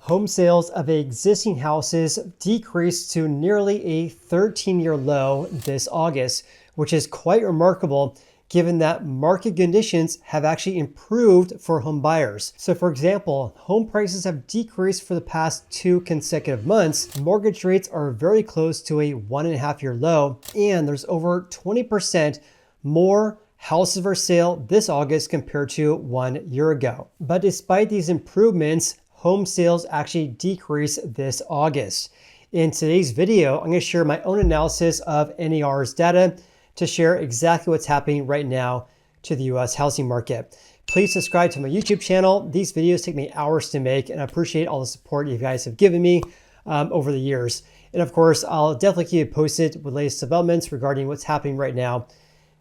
Home sales of existing houses decreased to nearly a 13-year low this August, which is quite remarkable given that market conditions have actually improved for home buyers. So for example, home prices have decreased for the past 2 consecutive months. Mortgage rates are very close to a 1.5-year low, and there's over 20% more houses for sale this August compared to 1 year ago. But despite these improvements, home sales actually decreased this August. In today's video, I'm going to share my own analysis of NAR's data to share exactly what's happening right now to the US housing market. Please subscribe to my YouTube channel. These videos take me hours to make, and I appreciate all the support you guys have given me over the years. And of course, I'll definitely keep you posted with latest developments regarding what's happening right now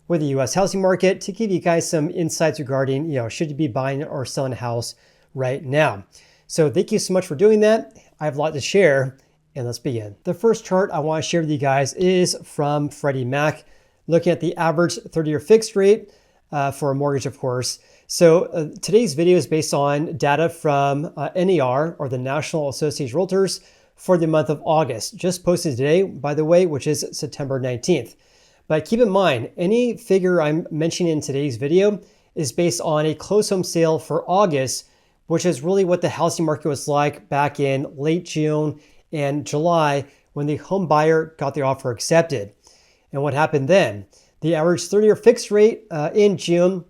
with the US housing market to give you guys some insights regarding, should you be buying or selling a house right now. So thank you so much for doing that. I have a lot to share, and let's begin. The first chart I want to share with you guys is from Freddie Mac, looking at the average 30-year fixed rate for a mortgage, of course. So today's video is based on data from NAR, or the National Association of Realtors, for the month of August. Just posted today, by the way, which is September 19th. But keep in mind, any figure I'm mentioning in today's video is based on a closed home sale for August, which is really what the housing market was like back in late June and July when the home buyer got their offer accepted. And what happened then? The average 30-year fixed rate in June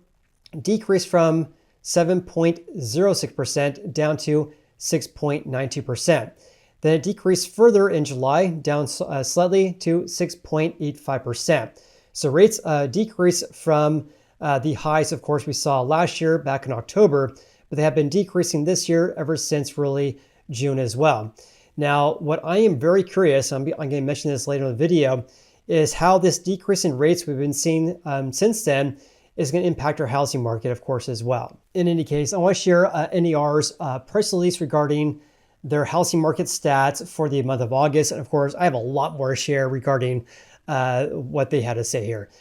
decreased from 7.06% down to 6.92%. Then it decreased further in July, down slightly to 6.85%. So rates decreased from the highs, of course, we saw last year back in October, but they have been decreasing this year ever since really June as well. Now, what I am very curious, I'm going to mention this later in the video, is how this decrease in rates we've been seeing since then is going to impact our housing market, of course, as well. In any case, I want to share NAR's press release regarding their housing market stats for the month of August. And of course, I have a lot more to share regarding what they had to say here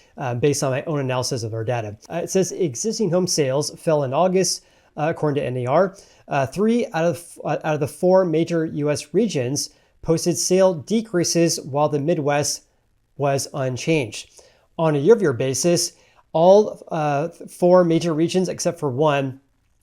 based on my own analysis of their data. It says existing home sales fell in August, according to NAR. 3 out of the 4 major U.S. regions posted sale decreases, while the Midwest was unchanged. On a year-over-year basis, all 4 major regions except for one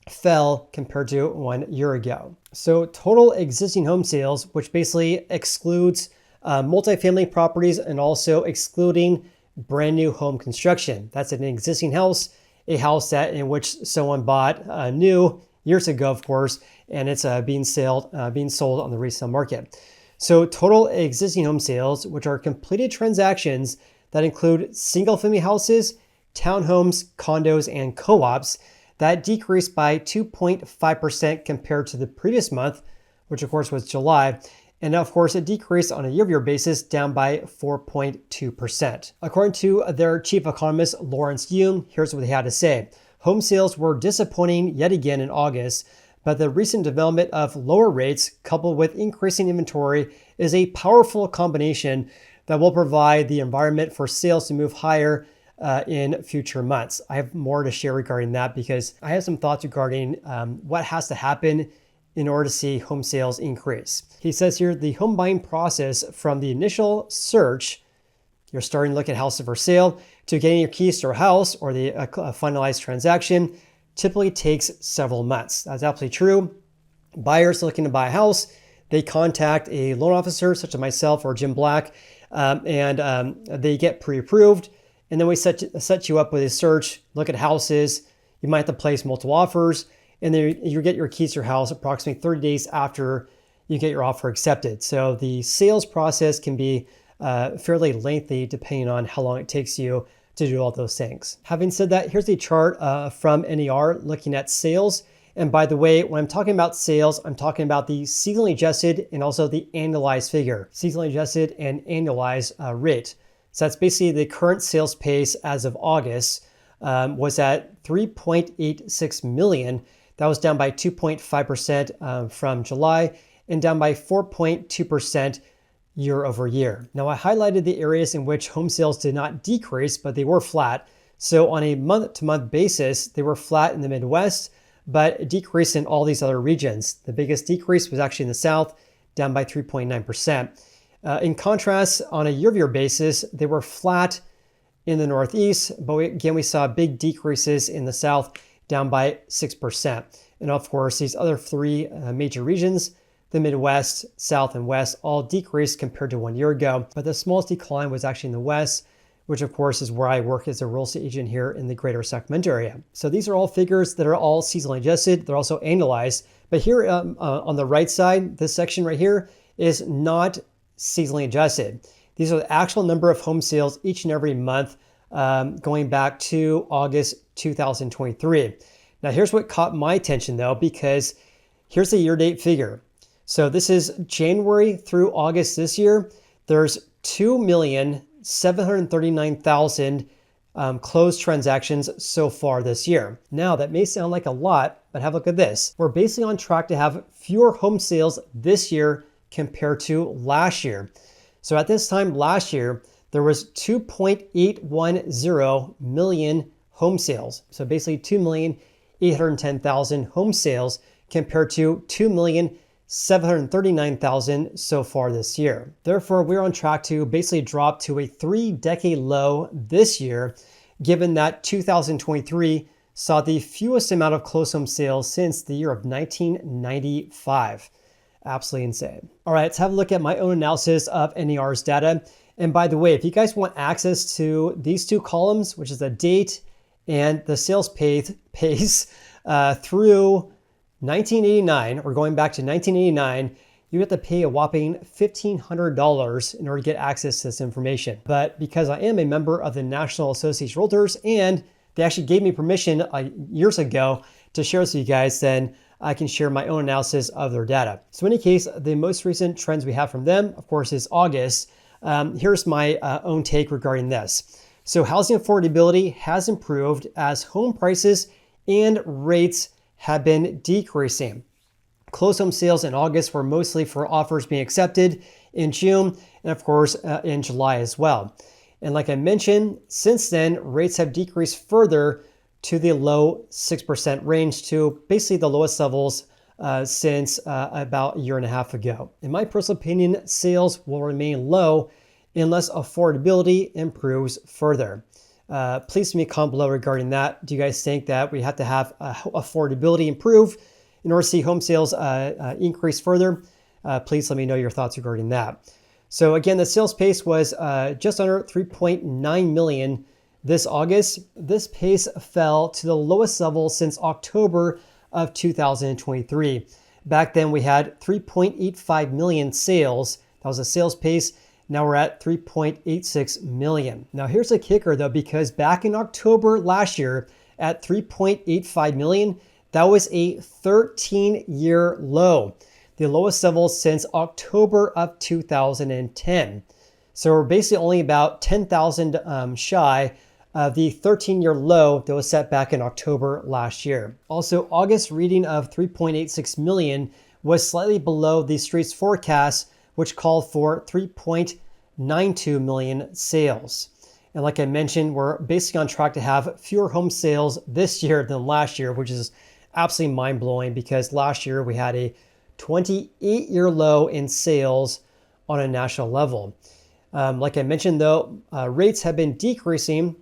fell compared to 1 year ago. So total existing home sales, which basically excludes multifamily properties and also excluding brand new home construction. That's an existing house, a house that in which someone bought new years ago, of course, and it's being sold on the resale market. So total existing home sales, which are completed transactions that include single-family houses, townhomes, condos, and co-ops, that decreased by 2.5% compared to the previous month, which of course was July. And of course, it decreased on a year-over-year basis, down by 4.2%. According to their chief economist, Lawrence Yun, here's what they had to say. Home sales were disappointing yet again in August, but the recent development of lower rates coupled with increasing inventory is a powerful combination that will provide the environment for sales to move higher in future months. I have more to share regarding that because I have some thoughts regarding what has to happen in order to see home sales increase. He says here, the home buying process from the initial search, you're starting to look at houses for sale, to getting your keys to a house or the finalized transaction, typically takes several months. That's absolutely true. Buyers looking to buy a house, they contact a loan officer such as myself or Jim Black, and they get pre-approved. And then we set you up with a search, look at houses. You might have to place multiple offers, and then you get your keys to your house approximately 30 days after you get your offer accepted. So the sales process can be fairly lengthy depending on how long it takes you to do all those things. Having said that, here's a chart from NAR looking at sales. And by the way, when I'm talking about sales, I'm talking about the seasonally adjusted and also the annualized figure, seasonally adjusted and annualized rate. So that's basically the current sales pace as of August was at 3.86 million. That was down by 2.5% from July and down by 4.2% year over year. Now, I highlighted the areas in which home sales did not decrease, but they were flat. So on a month-to-month basis, they were flat in the Midwest, but a decrease in all these other regions. The biggest decrease was actually in the South, down by 3.9%. In contrast, on a year-over-year basis, they were flat in the Northeast, but we saw big decreases in the South, down by 6%. And of course, these other three major regions, the Midwest, South, and West, all decreased compared to 1 year ago. But the smallest decline was actually in the West, which of course is where I work as a real estate agent here in the greater Sacramento area. So these are all figures that are all seasonally adjusted. They're also annualized. But here on the right side, this section right here is not seasonally adjusted. These are the actual number of home sales each and every month going back to August 2023. Now here's what caught my attention though, because here's the year-to-date figure. So this is January through August this year. There's 2,739,000 closed transactions so far this year. Now that may sound like a lot, but have a look at this. We're basically on track to have fewer home sales this year compared to last year. So at this time last year, there was 2.810 million home sales. So basically 2,810,000 home sales compared to 2,739,000 so far this year. Therefore, we're on track to basically drop to a 3-decade low this year, given that 2023 saw the fewest amount of closed home sales since the year of 1995. Absolutely insane. All right, let's have a look at my own analysis of NAR's data. And by the way, if you guys want access to these two columns, which is the date and the sales pace through 1989, or going back to 1989, you have to pay a whopping $1,500 in order to get access to this information. But because I am a member of the National Association of Realtors, and they actually gave me permission years ago to share this with you guys, then I can share my own analysis of their data. So in any case, the most recent trends we have from them, of course, is August. Here's my own take regarding this. So housing affordability has improved as home prices and rates have been decreasing. Closed home sales in August were mostly for offers being accepted in June and of course in July as well. And like I mentioned, since then, rates have decreased further to the low 6% range to basically the lowest levels since about a year and a half ago. In my personal opinion, sales will remain low unless affordability improves further. Please leave me a comment below regarding that. Do you guys think that we have to have affordability improve in order to see home sales increase further? Please let me know your thoughts regarding that. So again, the sales pace was just under 3.9 million this August. This pace fell to the lowest level since October of 2023. Back then we had 3.85 million sales. That was a sales pace. Now we're at 3.86 million. Now here's a kicker though, because back in October last year at 3.85 million, that was a 13-year low, the lowest level since October of 2010. So we're basically only about 10,000 shy of the 13-year low that was set back in October last year. Also, August reading of 3.86 million was slightly below the street's forecast, which called for 3.92 million sales. And like I mentioned, we're basically on track to have fewer home sales this year than last year, which is absolutely mind-blowing because last year we had a 28-year low in sales on a national level. Like I mentioned though, rates have been decreasing.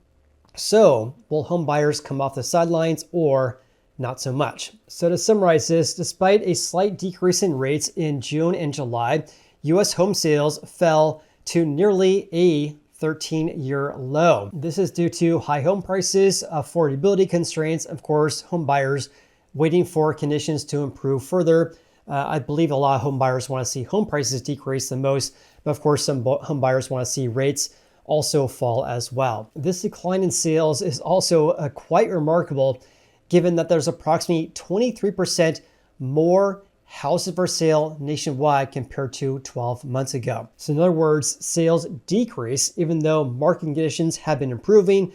So will home buyers come off the sidelines or not so much? So to summarize this, despite a slight decrease in rates in June and July, U.S. home sales fell to nearly a 13-year low. This is due to high home prices, affordability constraints, of course, home buyers waiting for conditions to improve further. I believe a lot of home buyers want to see home prices decrease the most, but of course, some home buyers want to see rates also fall as well. This decline in sales is also quite remarkable, given that there's approximately 23% more houses for sale nationwide compared to 12 months ago. So in other words, sales decrease even though market conditions have been improving,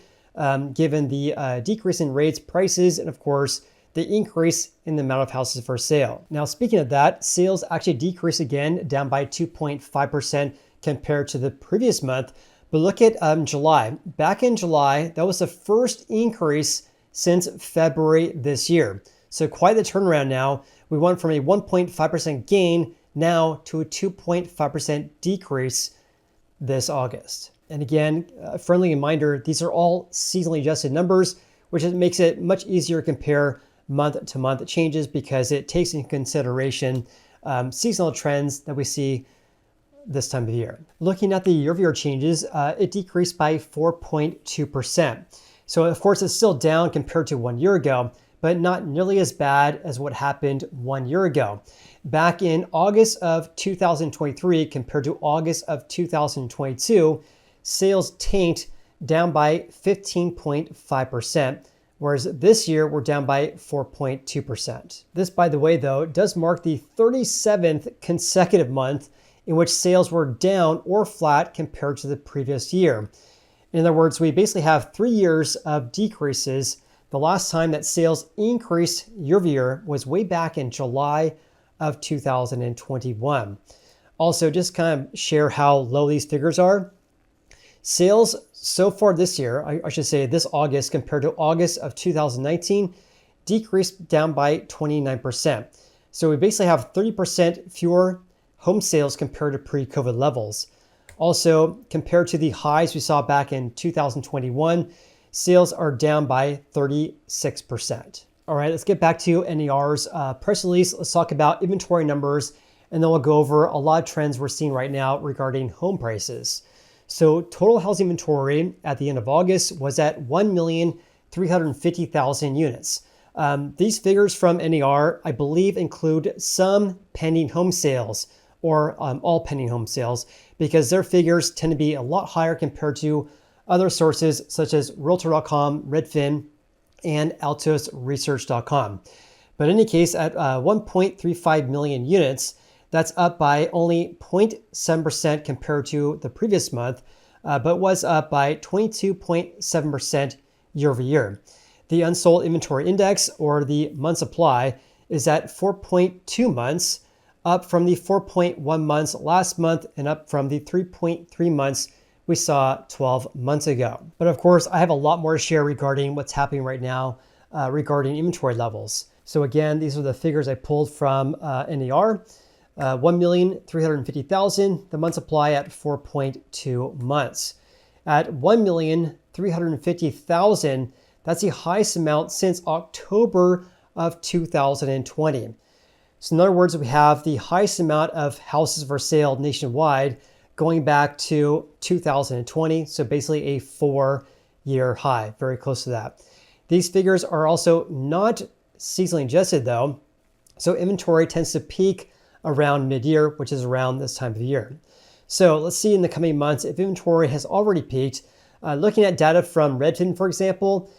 given the decrease in rates, prices, and of course, the increase in the amount of houses for sale. Now, speaking of that, sales actually decreased again, down by 2.5% compared to the previous month. But look at July. Back in July, that was the first increase since February this year. So quite the turnaround now. We went from a 1.5% gain now to a 2.5% decrease this August. And again, a friendly reminder, these are all seasonally adjusted numbers, which makes it much easier to compare month to month changes because it takes into consideration seasonal trends that we see this time of year. Looking at the year-over-year changes, it decreased by 4.2%. So of course, it's still down compared to 1 year ago, but not nearly as bad as what happened 1 year ago. Back in August of 2023 compared to August of 2022, sales tanked down by 15.5%, whereas this year we're down by 4.2%. This, by the way, though, does mark the 37th consecutive month in which sales were down or flat compared to the previous year. In other words, we basically have 3 years of decreases. The last time that sales increased year over year was way back in July of 2021. Also, just kind of share how low these figures are. Sales so far this year, I should say this August compared to August of 2019, decreased down by 29%. So we basically have 30% fewer home sales compared to pre-COVID levels. Also, compared to the highs we saw back in 2021, sales are down by 36%. All right, let's get back to NAR's press release. Let's talk about inventory numbers, and then we'll go over a lot of trends we're seeing right now regarding home prices. So total housing inventory at the end of August was at 1,350,000 units. These figures from NAR, I believe, include some pending home sales or all pending home sales because their figures tend to be a lot higher compared to other sources such as Realtor.com, Redfin, and AltosResearch.com. But in any case, at 1.35 million units, that's up by only 0.7% compared to the previous month, but was up by 22.7% year over year. The unsold inventory index, or the month supply, is at 4.2 months, up from the 4.1 months last month and up from the 3.3 months we saw 12 months ago. But of course, I have a lot more to share regarding what's happening right now regarding inventory levels. So again, these are the figures I pulled from NAR. 1,350,000, the month supply at 4.2 months. At 1,350,000, that's the highest amount since October of 2020. So in other words, we have the highest amount of houses for sale nationwide going back to 2020. So basically a 4-year high, very close to that. These figures are also not seasonally adjusted though. So inventory tends to peak around mid-year, which is around this time of year. So let's see in the coming months if inventory has already peaked. Looking at data from Redfin, for example,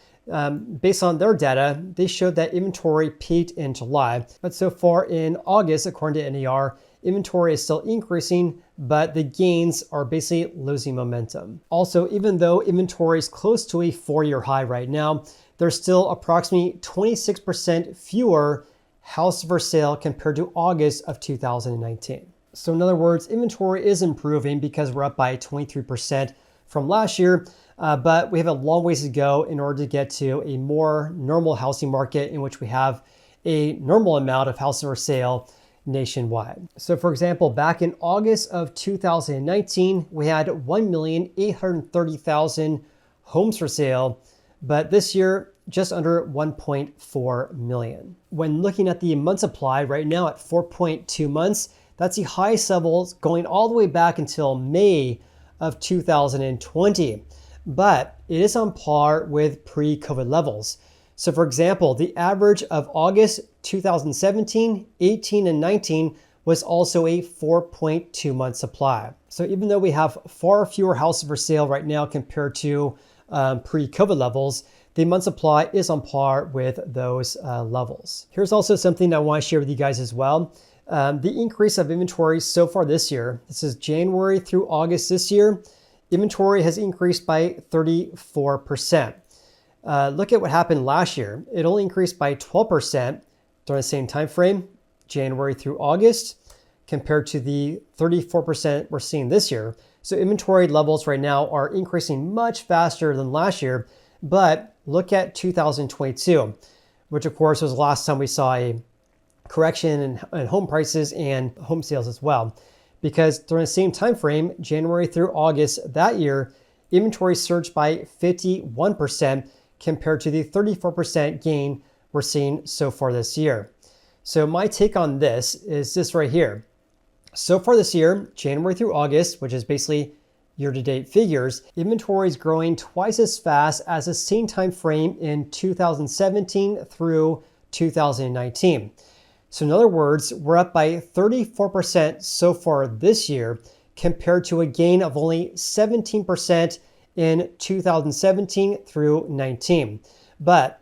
based on their data, they showed that inventory peaked in July. But so far in August, according to NAR, inventory is still increasing, but the gains are basically losing momentum. Also, even though inventory is close to a 4-year high right now, there's still approximately 26% fewer houses for sale compared to August of 2019. So in other words, inventory is improving because we're up by 23% from last year, but we have a long ways to go in order to get to a more normal housing market in which we have a normal amount of houses for sale nationwide. So for example, back in August of 2019, we had 1,830,000 homes for sale, but this year, just under 1.4 million. When looking at the month supply right now at 4.2 months, that's the highest levels going all the way back until May of 2020. But it is on par with pre-COVID levels. So for example, the average of August 2017, 18, and 19 was also a 4.2 month supply. So even though we have far fewer houses for sale right now compared to pre-COVID levels, the month supply is on par with those levels. Here's also something I want to share with you guys as well. The increase of inventory so far this year, this is January through August this year, inventory has increased by 34%. Look at what happened last year. It only increased by 12% during the same time frame, January through August, compared to the 34% we're seeing this year. So inventory levels right now are increasing much faster than last year. But look at 2022. which of course was the last time we saw a correction in home prices and home sales as well. Because during the same time frame, January through August that year, inventory surged by 51% compared to the 34% gain we're seeing so far this year. So my take on this is this right here. So far this year, January through August, which is basically year-to-date figures, inventory is growing twice as fast as the same time frame in 2017 through 2019. So in other words, we're up by 34% so far this year compared to a gain of only 17% in 2017 through 19. But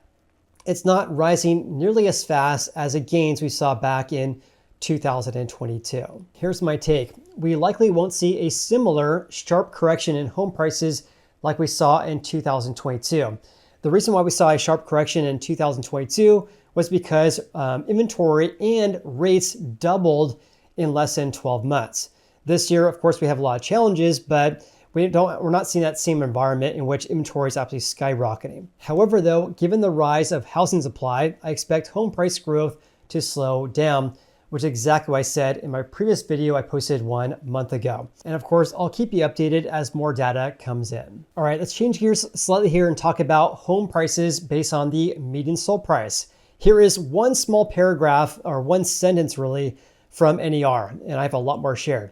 it's not rising nearly as fast as the gains we saw back in 2022. Here's my take. We likely won't see a similar sharp correction in home prices like we saw in 2022. The reason why we saw a sharp correction in 2022 was because inventory and rates doubled in less than 12 months. This year, of course, we have a lot of challenges, but we're not seeing that same environment in which inventory is absolutely skyrocketing. However, though, given the rise of housing supply, I expect home price growth to slow down, which is exactly what I said in my previous video I posted 1 month ago. And of course, I'll keep you updated as more data comes in. All right, let's change gears slightly here and talk about home prices based on the median sold price. Here is one small paragraph, or one sentence really, from NAR, and I have a lot more shared.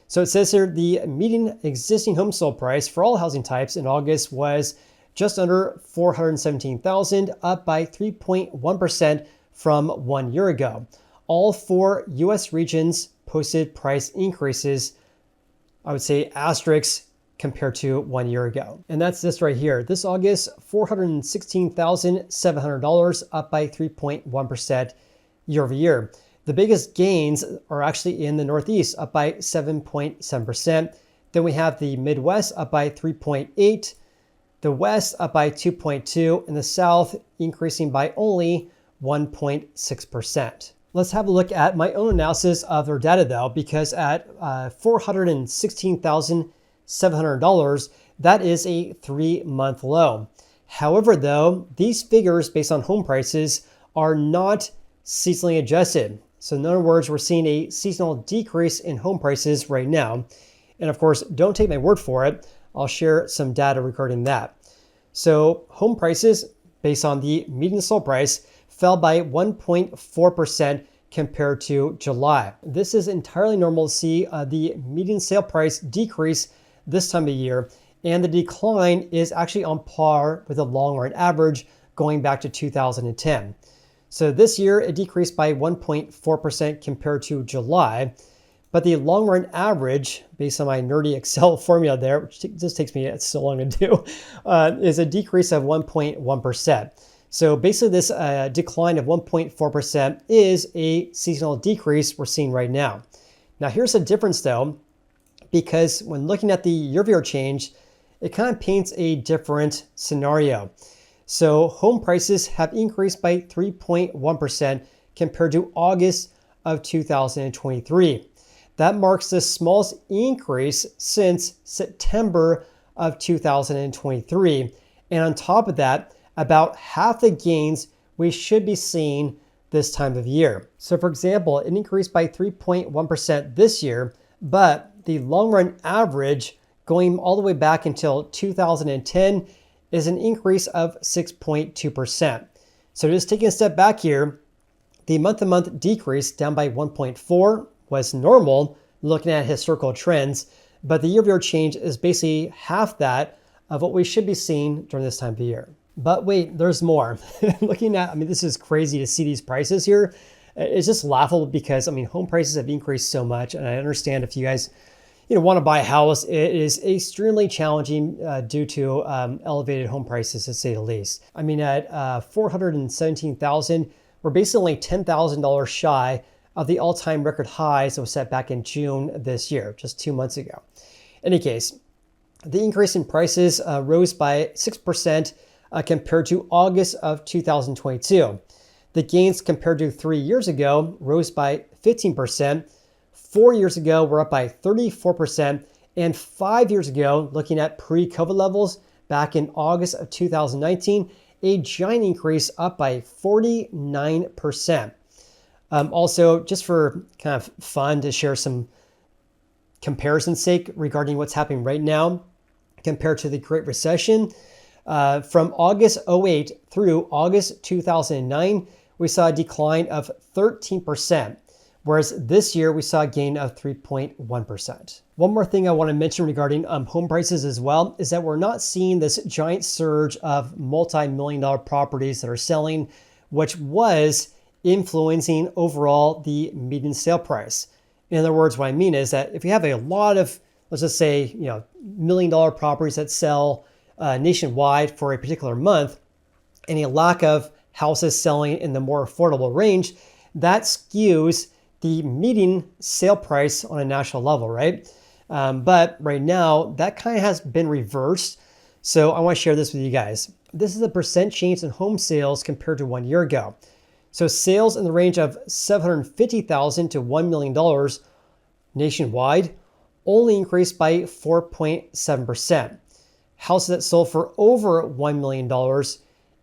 So it says here, the median existing home sold price for all housing types in August was just under $417,000, up by 3.1% from 1 year ago. All 4 US regions posted price increases, I would say asterisks, compared to 1 year ago. And that's this right here. This August, $416,700, up by 3.1% year over year. The biggest gains are actually in the Northeast, up by 7.7%. Then we have the Midwest up by 3.8%, the West up by 2.2%, and the South increasing by only 1.6%. Let's have a look at my own analysis of their data though, because at $416,700, that is a 3-month low. However, though, these figures based on home prices are not seasonally adjusted. So in other words, we're seeing a seasonal decrease in home prices right now. And of course, don't take my word for it. I'll share some data regarding that. So home prices based on the median sold price fell by 1.4% compared to July. This is entirely normal to see the median sale price decrease this time of year, and the decline is actually on par with the long run average going back to 2010. So this year it decreased by 1.4% compared to July, but the long run average, based on my nerdy Excel formula there, which just takes me so long to do, is a decrease of 1.1%. So basically this decline of 1.4% is a seasonal decrease we're seeing right now. Now here's the difference though, because when looking at the year-over-year change, it kind of paints a different scenario. So home prices have increased by 3.1% compared to August of 2023. That marks the smallest increase since September of 2023. And on top of that, about half the gains we should be seeing this time of year. So for example, it increased by 3.1% this year, but the long run average going all the way back until 2010 is an increase of 6.2%. So just taking a step back here, the month-to-month decrease down by 1.4 was normal looking at historical trends, but the year-over-year change is basically half that of what we should be seeing during this time of the year. But wait, there's more. Looking at, this is crazy to see these prices here. It's just laughable because, home prices have increased so much, and I understand if you guys want to buy a house, it is extremely challenging due to elevated home prices, to say the least. At $417,000, we're basically only $10,000 shy of the all-time record highs that was set back in June this year, just 2 months ago. In any case, the increase in prices rose by 6% compared to August of 2022. The gains compared to 3 years ago rose by 15%. 4 years ago, we're up by 34%. And 5 years ago, looking at pre-COVID levels back in August of 2019, a giant increase, up by 49%. Also, just for kind of fun to share some comparison's sake regarding what's happening right now compared to the Great Recession, from August 08 through August 2009, we saw a decline of 13%, whereas this year we saw a gain of 3.1%. One more thing I want to mention regarding home prices as well is that we're not seeing this giant surge of multi-million-dollar properties that are selling, which was influencing overall the median sale price. In other words, what I mean is that if you have a lot of, let's just say, million-dollar properties that sell nationwide for a particular month, and a lack of houses selling in the more affordable range, that skews the median sale price on a national level, right? But right now, that kind of has been reversed. So I want to share this with you guys. This is the percent change in home sales compared to 1 year ago. So sales in the range of $750,000 to $1 million nationwide only increased by 4.7%. Houses that sold for over $1 million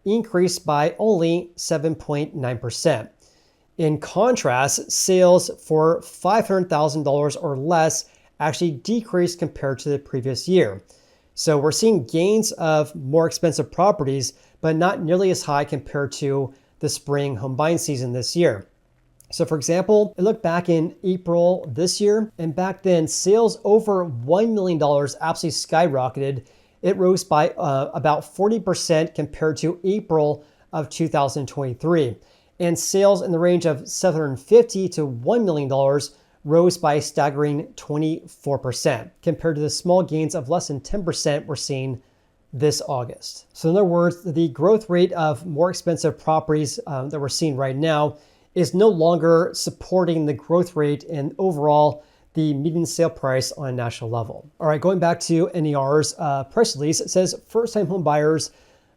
increased by only 7.9%. In contrast, sales for $500,000 or less actually decreased compared to the previous year. So we're seeing gains of more expensive properties, but not nearly as high compared to the spring home buying season this year. So for example, I look back in April this year, and back then sales over $1 million absolutely skyrocketed. It rose by about 40% compared to April of 2023. And sales in the range of $750,000 to $1 million rose by a staggering 24% compared to the small gains of less than 10% we're seeing this August. So in other words, the growth rate of more expensive properties that we're seeing right now is no longer supporting the growth rate in overall the median sale price on a national level. All right, going back to NAR's press release, it says first-time home buyers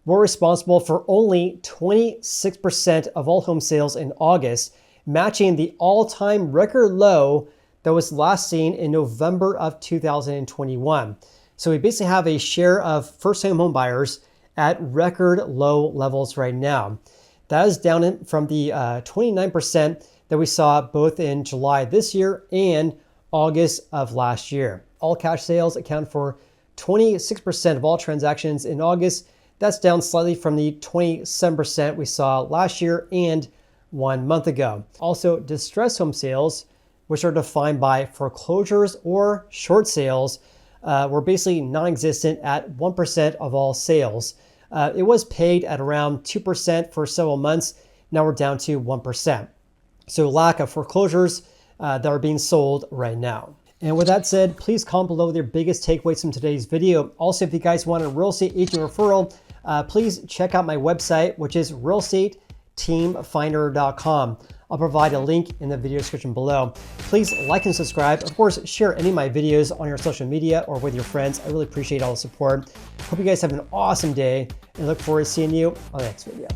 were responsible for only 26% of all home sales in August, matching the all-time record low that was last seen in November of 2021. So we basically have a share of first-time home buyers at record low levels right now. That is down from the 29% that we saw both in July this year and August of last year. All cash sales account for 26% of all transactions in August. That's down slightly from the 27% we saw last year and 1 month ago. Also, distressed home sales, which are defined by foreclosures or short sales, were basically non-existent at 1% of all sales. It was paid at around 2% for several months. Now we're down to 1%. So lack of foreclosures that are being sold right now. And with that said, please comment below with your biggest takeaways from today's video. Also, if you guys want a real estate agent referral, please check out my website, which is realestateteamfinder.com. I'll provide a link in the video description below. Please like and subscribe. Of course, share any of my videos on your social media or with your friends. I really appreciate all the support. Hope you guys have an awesome day and look forward to seeing you on the next video.